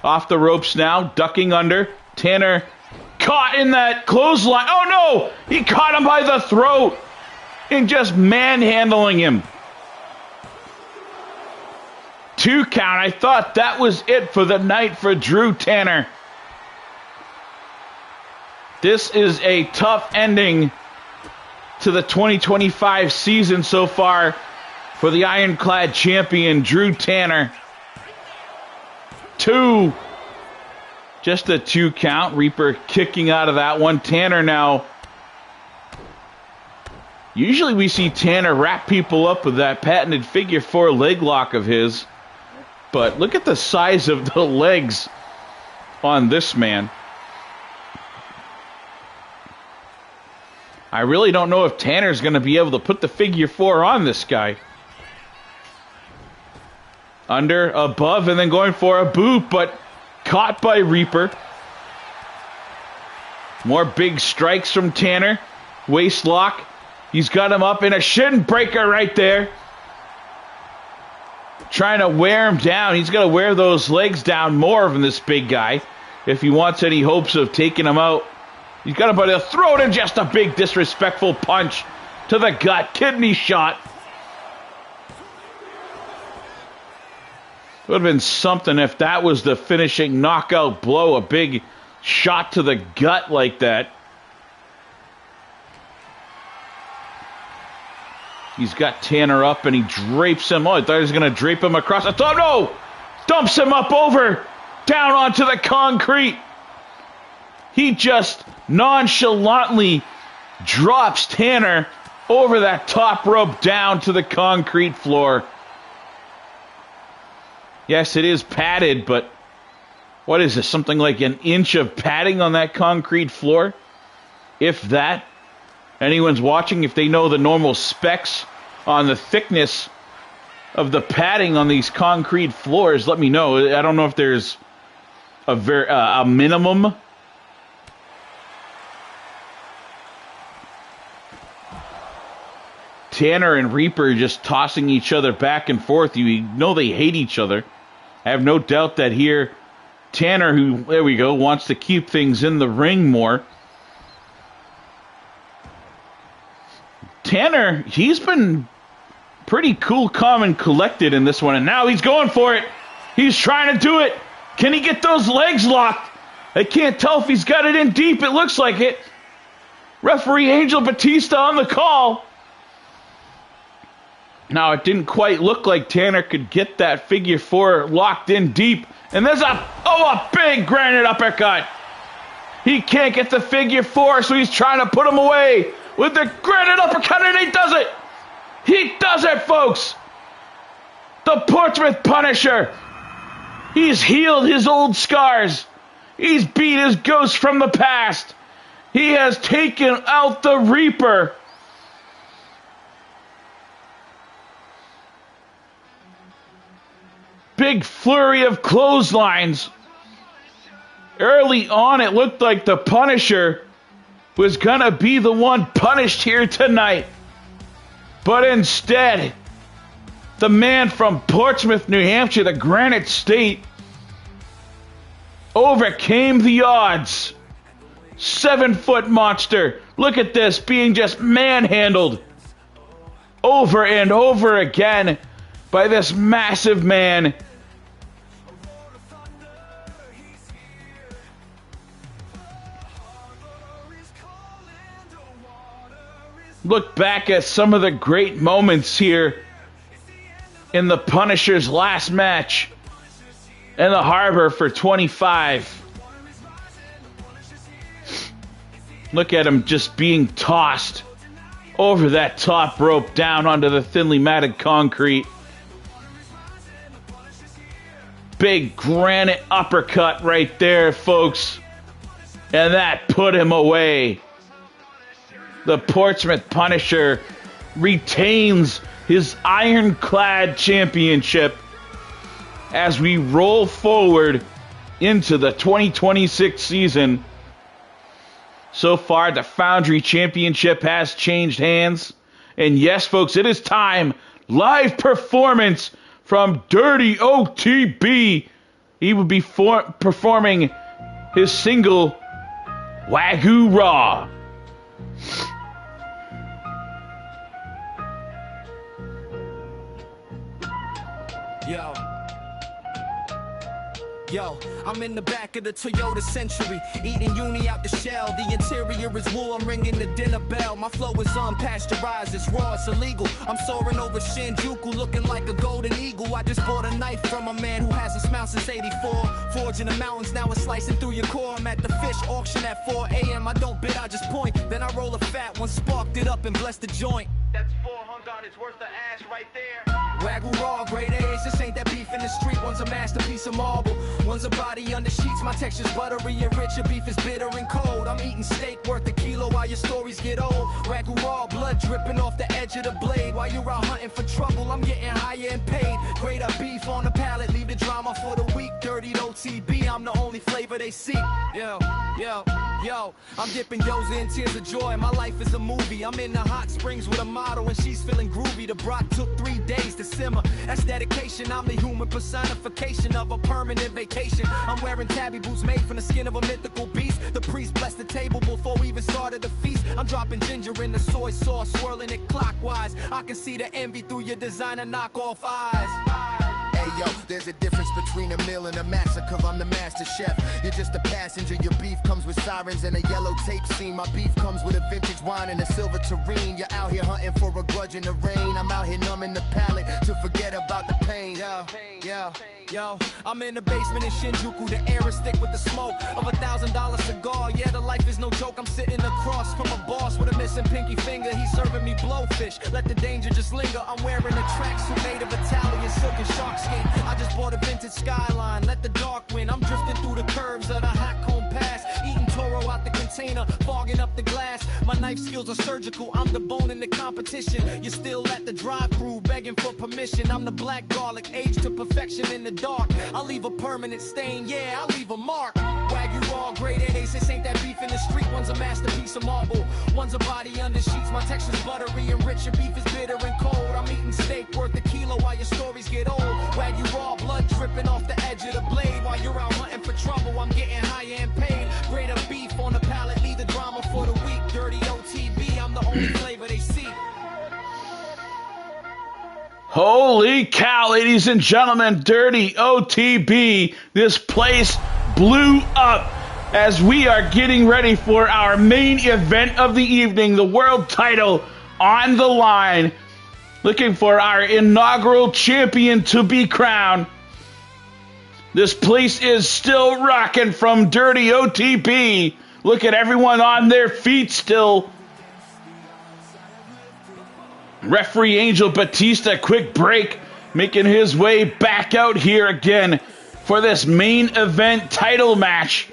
Off the ropes now, ducking under. Tanner caught in that clothesline. Oh no! He caught him by the throat and just manhandling him. 2 count. I thought that was it for the night for Drew Tanner. This is a tough ending to the 2025 season so far for the Ironclad champion, Drew Tanner. 2. Just a 2 count. Reaper kicking out of that one. Tanner now. Usually we see Tanner wrap people up with that patented figure 4 leg lock of his. But look at the size of the legs on this man. I really don't know if Tanner's going to be able to put the figure 4 on this guy. Under, above, and then going for a boot, but caught by Reaper. More big strikes from Tanner. Waist lock. He's got him up in a shin breaker right there. Trying to wear him down. He's got to wear those legs down more from this big guy if he wants any hopes of taking him out. He's got him by the throat and just a big disrespectful punch to the gut. Kidney shot. It would have been something if that was the finishing knockout blow. A big shot to the gut like that. He's got Tanner up and he drapes him. Oh, I thought he was going to drape him across. I thought, no! dumps him up over, down onto the concrete. He just nonchalantly drops Tanner over that top rope down to the concrete floor. Yes, it is padded, but what is this, something like an inch of padding on that concrete floor? If that. Anyone's watching, if they know the normal specs on the thickness of the padding on these concrete floors, let me know. I don't know if there's a minimum. Tanner and Reaper just tossing each other back and forth. You know they hate each other. I have no doubt that here, Tanner, who, there we go, wants to keep things in the ring more. Tanner, he's been pretty cool, calm, and collected in this one, and now he's going for it. He's trying to do it. Can he get those legs locked? I can't tell if he's got it in deep. It looks like it. Referee Angel Batista on the call. Now, it didn't quite look like Tanner could get that figure four locked in deep. And there's a big granite uppercut. He can't get the figure four, so he's trying to put him away with the granite uppercut, and he does it. He does it, folks. The Portsmouth Punisher. He's healed his old scars. He's beat his ghost from the past. He has taken out the Reaper. Big flurry of clotheslines. Early on, it looked like the Punisher was going to be the one punished here tonight. But instead, the man from Portsmouth, New Hampshire, the Granite State, overcame the odds. 7-foot monster. Look at this, being just manhandled over and over again by this massive man. Look back at some of the great moments here in the Punisher's last match in the Harbor for 25. Look at him just being tossed over that top rope down onto the thinly matted concrete. Big granite uppercut right there, folks. And that put him away. The Portsmouth Punisher retains his Ironclad championship as we roll forward into the 2026 season. So far, the Foundry championship has changed hands. And yes, folks, it is time. Live performance from Dirty OTB. He will be performing his single, Wagyu Raw. Yo, I'm in the back of the Toyota Century, eating uni out the shell. The interior is wool, I'm ringing the dinner bell. My flow is unpasteurized, it's raw, it's illegal. I'm soaring over Shinjuku, looking like a golden eagle. I just bought a knife from a man who hasn't smiled since 84. Forging the mountains, now it's slicing through your core. I'm at the fish auction at 4 a.m. I don't bid, I just point. Then I roll a fat one, sparked it up and blessed the joint. That's 400, it's worth the ass right there. Wagyu Raw, grade A's, this ain't that beef in the street. One's a masterpiece of marble, one's a body under sheets. My texture's buttery and rich, your beef is bitter and cold. I'm eating steak worth a kilo while your stories get old. Wagyu Raw, blood dripping off the edge of the blade. While you're out hunting for trouble, I'm getting higher and paid. Grade up beef on the palate, leave the drama for the week. Dirty OTB, I'm the only flavor they seek. Yo, I'm dipping yo's in tears of joy. My life is a movie. I'm in the hot springs with a model and she's feeling groovy. The broth took 3 days to simmer. That's dedication. I'm the human personification of a permanent vacation. I'm wearing tabby boots made from the skin of a mythical beast. The priest blessed the table before we even started the feast. I'm dropping ginger in the soy sauce, swirling it clockwise. I can see the envy through your designer knockoff eyes. Hey yo, there's a difference between a meal and a massacre. I'm the master chef. You're just a passenger. Your beef comes with sirens and a yellow tape scene. My beef comes with a vintage wine and a silver tureen. You're out here hunting for a grudge in the rain. I'm out here numbing the palate to forget about the pain. Yo, Yo, I'm in the basement in Shinjuku. The air is thick with the smoke of $1,000 cigar. Yeah, the life is no joke. I'm sitting across from a boss with a missing pinky finger. He's serving me blowfish. Let the danger just linger. I'm wearing a tracksuit made of Italian silk and shark skin. I just bought a vintage Skyline. Let the dark win. I'm drifting through the curves of the Hackcomb Pass. Eating Toro out the container, fogging up the glass. My knife skills are surgical. I'm the bone in the competition. You're still at the drive-thru begging for permission. I'm the black garlic, aged to perfection in the dark. I'll leave a permanent stain, yeah, I'll leave a mark. Wagyu raw, grade A, this ain't that beef in the street. One's a masterpiece of marble, one's a body under sheets. My texture's buttery and rich, your beef is bitter and cold. I'm eating steak worth a kilo while your stories get old. Wagyu raw, blood dripping off the edge of the blade. While you're out hunting for trouble, I'm getting higher and paid. Greater beef on the palate, leave the drama for the week. Dirty OTB, I'm the only flavor they see. Holy cow, ladies and gentlemen, Dirty OTB. This place blew up as we are getting ready for our main event of the evening, the world title on the line. Looking for our inaugural champion to be crowned. This place is still rocking from Dirty OTB. Look at everyone on their feet still. Referee Angel Batista, quick break, making his way back out here again for this main event title match.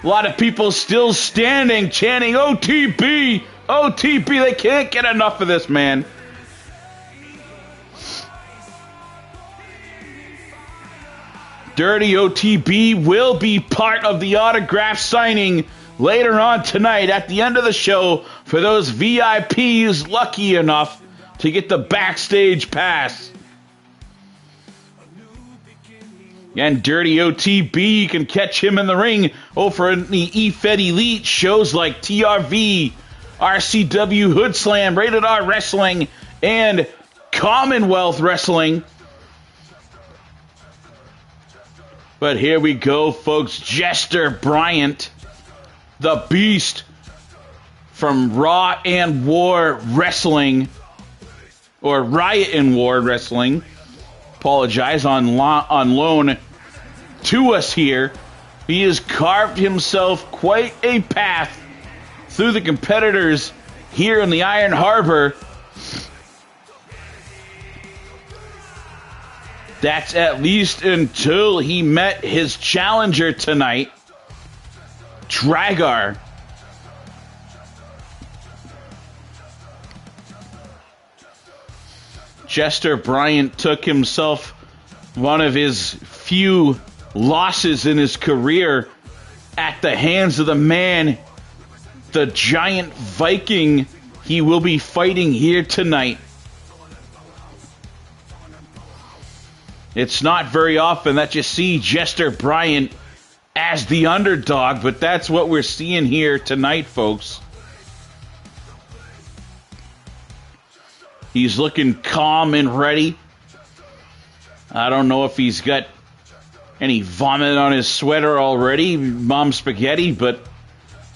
A lot of people still standing, chanting OTB, OTB. They can't get enough of this, man. Dirty OTB will be part of the autograph signing later on tonight at the end of the show for those VIPs lucky enough to get the backstage pass. And Dirty OTB, you can catch him in the ring over in the eFed Elite shows like TRV, RCW, Hoodslam, Rated R Wrestling, and Commonwealth Wrestling. But here we go, folks. Jester Bryant, the Beast from Raw and War Wrestling, or Riot and War Wrestling. Apologize, on loan to us here. He has carved himself quite a path through the competitors here in the Iron Harbor. That's at least until he met his challenger tonight, Draugr. Jester Bryant took himself one of his few losses in his career at the hands of the man, the giant Viking he will be fighting here tonight. It's not very often that you see Jester Bryant as the underdog, but that's what we're seeing here tonight, folks. He's looking calm and ready. I don't know if he's got any vomit on his sweater already, Mom Spaghetti, but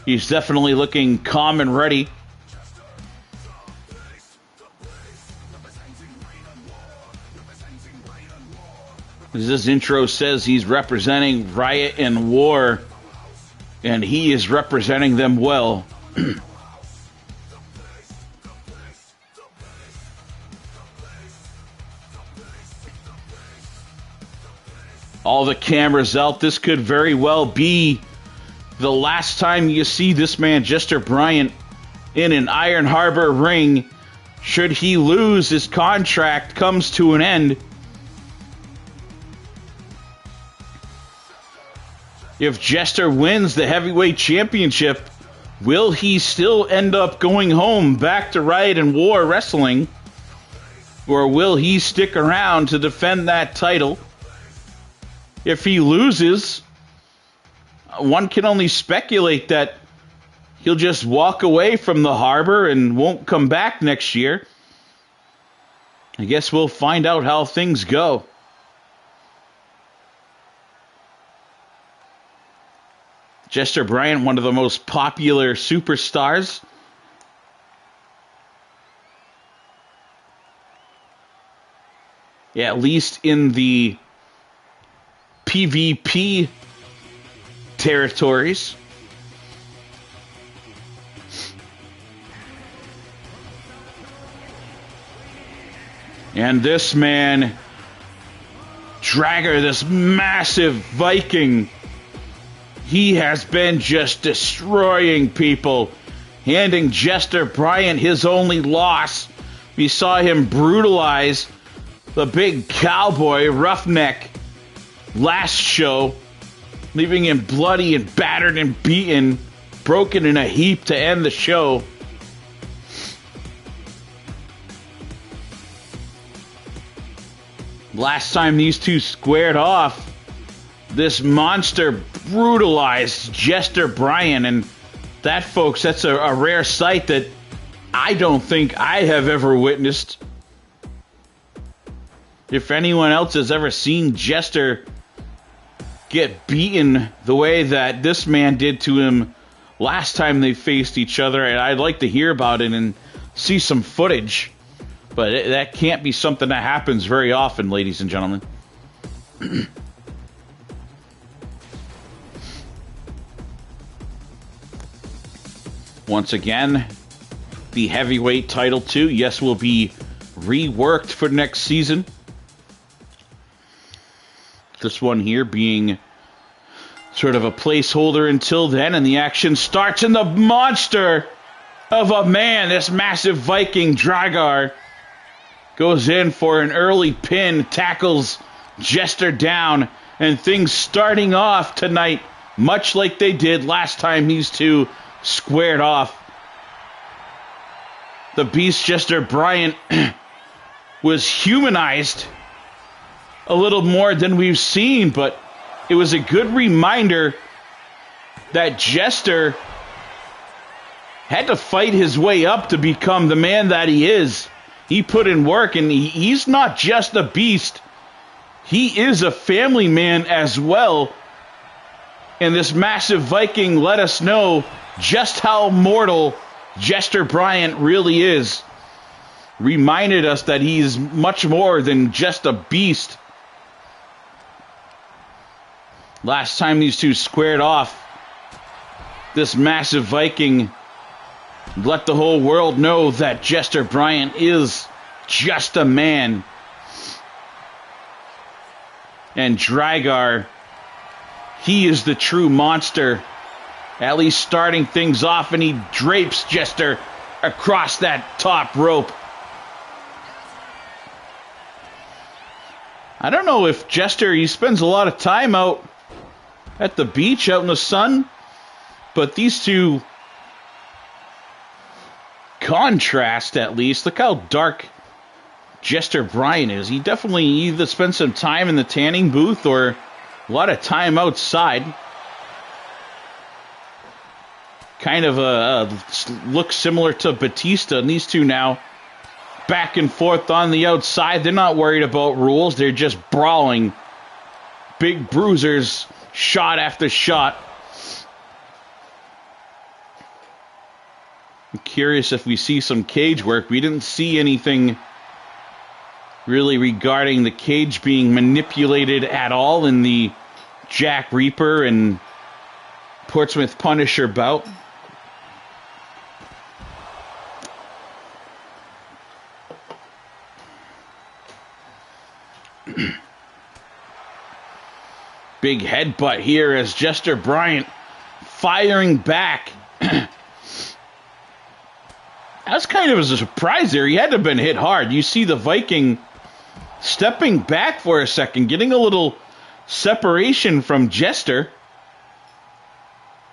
he's definitely looking calm and ready. As this intro says, he's representing Riot and War, and he is representing them well. All the cameras out. This could very well be the last time you see this man, Jester Bryant, in an Iron Harbor ring. Should he lose, his contract comes to an end. If Jester wins the heavyweight championship, will he still end up going home back to Riot and War Wrestling? Or will he stick around to defend that title? If he loses, one can only speculate that he'll just walk away from the harbor and won't come back next year. I guess we'll find out how things go. Jester Bryant, one of the most popular superstars. at least in the PvP territories. And this man, Draugr, this massive Viking, he has been just destroying people, handing Jester Bryant his only loss. We saw him brutalize the big cowboy roughneck last show, leaving him bloody and battered and beaten, broken in a heap to end the show. Last time these two squared off, this monster brutalized Jester Bryant, and that, folks, that's a rare sight that I don't think I have ever witnessed. If anyone else has ever seen Jester get beaten the way that this man did to him last time they faced each other, and I'd like to hear about it and see some footage. But that can't be something that happens very often, ladies and gentlemen. Once again, the heavyweight title too, yes, will be reworked for next season. This one here being sort of a placeholder until then, and the action starts, and the monster of a man, this massive Viking Draugr, goes in for an early pin, tackles Jester down, and things starting off tonight much like they did last time these two squared off. The Beast Jester Bryant was humanized a little more than we've seen, but it was a good reminder that Jester had to fight his way up to become the man that he is. He put in work, and he's not just a beast. He is a family man as well. And this massive Viking let us know just how mortal Jester Bryant really is. Reminded us that he's much more than just a beast. Last time these two squared off, this massive Viking let the whole world know that Jester Bryant is just a man. And Draugr, he is the true monster. At least starting things off, and he drapes Jester across that top rope. I don't know if Jester, he spends a lot of time out at the beach, out in the sun, but these two contrast, at least. Look how dark Jester Bryant is. He definitely either spent some time in the tanning booth or a lot of time outside. Kind of look similar to Batista, and these two now back and forth on the outside. They're not worried about rules. They're just brawling. Big bruisers, shot after shot. I'm curious if we see some cage work. We didn't see anything really regarding the cage being manipulated at all in the Jack Reaper and Portsmouth Punisher bout. Big headbutt here as Jester Bryant firing back. That's kind of a surprise there. He had to have been hit hard. You see the Viking stepping back for a second, getting a little separation from Jester.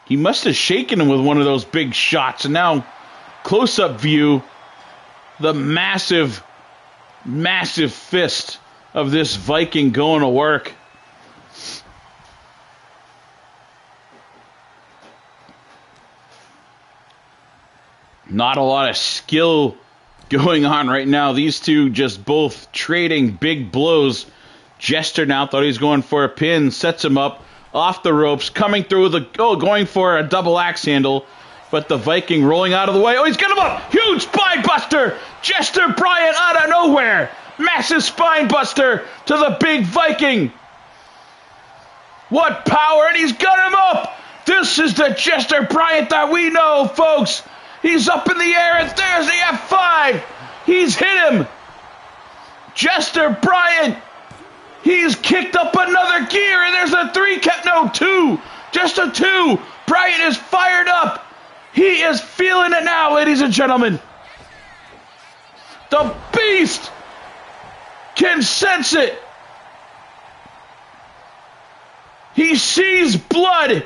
He must have shaken him with one of those big shots. And now, close-up view, the massive, massive fist of this Viking going to work. Not a lot of skill going on right now. These two just both trading big blows. Jester now thought he was going for a pin, sets him up off the ropes, coming through the going for a double axe handle. But the Viking rolling out of the way. Oh, he's got him up. Huge spine buster. Jester Bryant out of nowhere. Massive spine buster to the big Viking. What power, and he's got him up. This is the Jester Bryant that we know, folks. He's up in the air, and there's the F5. He's hit him. Jester Bryant. He's kicked up another gear, and there's a 3 count. No, 2. Just a 2. Bryant is fired up. He is feeling it now, ladies and gentlemen. The Beast can sense it. He sees blood.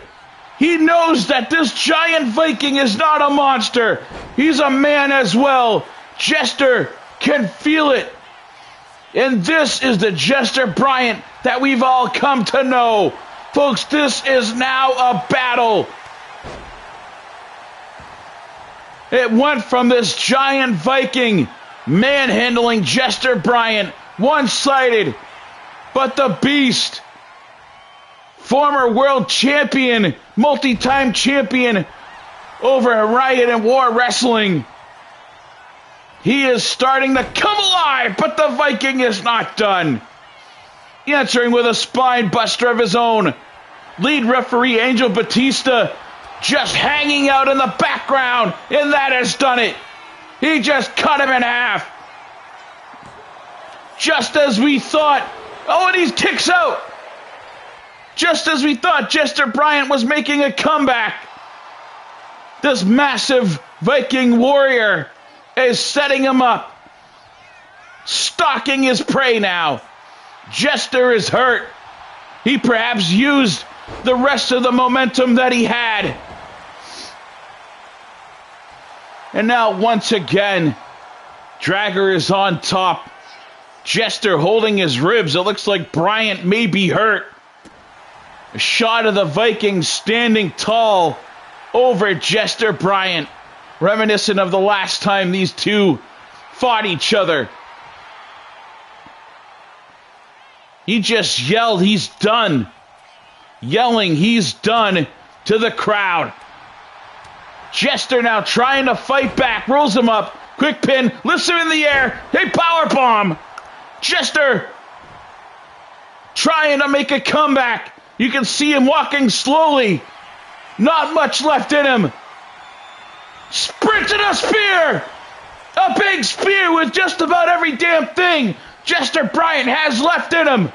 He knows that this giant Viking is not a monster. He's a man as well. Jester can feel it. And this is the Jester Bryant that we've all come to know. Folks, this is now a battle. It went from this giant Viking manhandling Jester Bryant, one-sided. But the Beast, former world champion, multi-time champion over Riot and War Wrestling, he is starting to come alive, but the Viking is not done. Answering with a spine buster of his own. Lead referee Angel Batista just hanging out in the background, and that has done it. He just cut him in half. Just as we thought. Oh, and he kicks out. Just as we thought Jester Bryant was making a comeback. This massive Viking warrior is setting him up. Stalking his prey now. Jester is hurt. He perhaps used the rest of the momentum that he had. And now once again, Draugr is on top. Jester holding his ribs. It looks like Bryant may be hurt. A shot of the Viking standing tall over Jester Bryant, reminiscent of the last time these two fought each other. He just yelled, he's done. Yelling, he's done to the crowd. Jester now trying to fight back, rolls him up, quick pin, lifts him in the air, hey, powerbomb. Jester trying to make a comeback. You can see him walking slowly. Not much left in him. Sprinting a spear. A big spear with just about every damn thing Jester Bryant has left in him.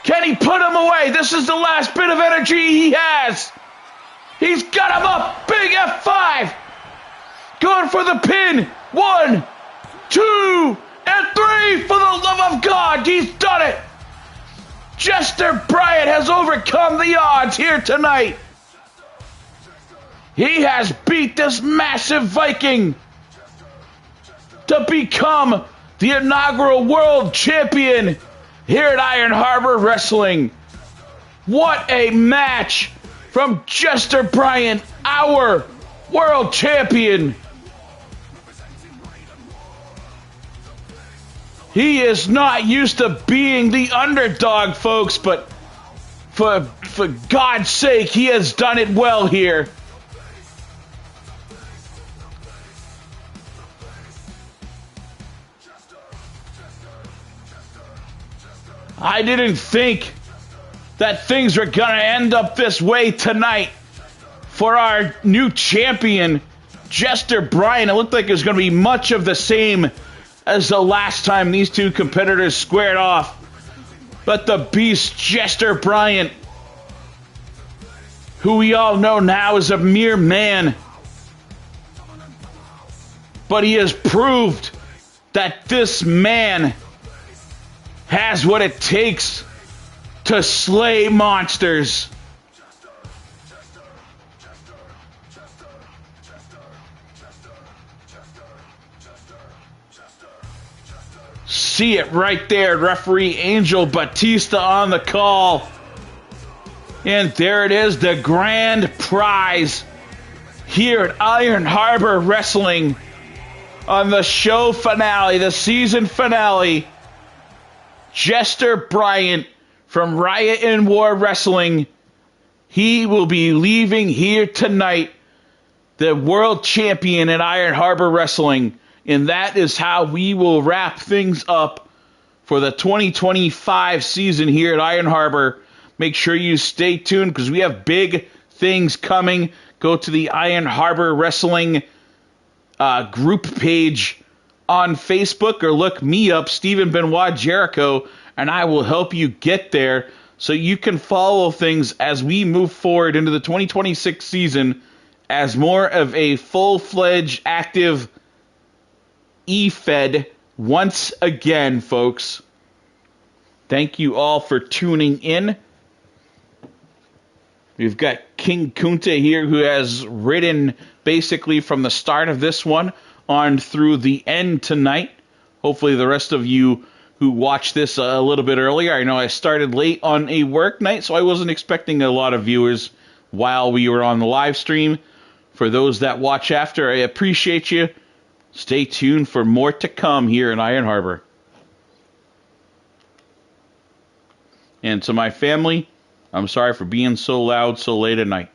Can he put him away? This is the last bit of energy he has. He's got him up. Big F5. Going for the pin. 1, 2, and 3. For the love of God, he's done it. Jester Bryant has overcome the odds here tonight. He has beat this massive Viking to become the inaugural world champion here at Iron Harbor Wrestling. What a match from Jester Bryant, our world champion. He is not used to being the underdog, folks, but for God's sake, he has done it well here. I didn't think that things were going to end up this way tonight for our new champion, Jester Bryant. It looked like it was going to be much of the same as the last time these two competitors squared off. But the Beast, Jester Bryant, who we all know now is a mere man, but he has proved that this man has what it takes to slay monsters. See it right there, referee Angel Batista on the call. And there it is, the grand prize here at Iron Harbor Wrestling on the show finale, the season finale. Jester Bryant from Riot and War Wrestling. He will be leaving here tonight, the world champion at Iron Harbor Wrestling. And that is how we will wrap things up for the 2025 season here at Iron Harbor. Make sure you stay tuned because we have big things coming. Go to the Iron Harbor Wrestling group page on Facebook or look me up, Stephen Benoit Jericho, and I will help you get there so you can follow things as we move forward into the 2026 season as more of a full-fledged, active E-Fed once again, folks. Thank you all for tuning in. We've got King Kunta here who has ridden basically from the start of this one on through the end tonight. Hopefully the rest of you who watched this a little bit earlier. I know I started late on a work night, so I wasn't expecting a lot of viewers while we were on the live stream. For those that watch after, I appreciate you. Stay tuned for more to come here in Iron Harbor. And to my family, I'm sorry for being so loud so late at night.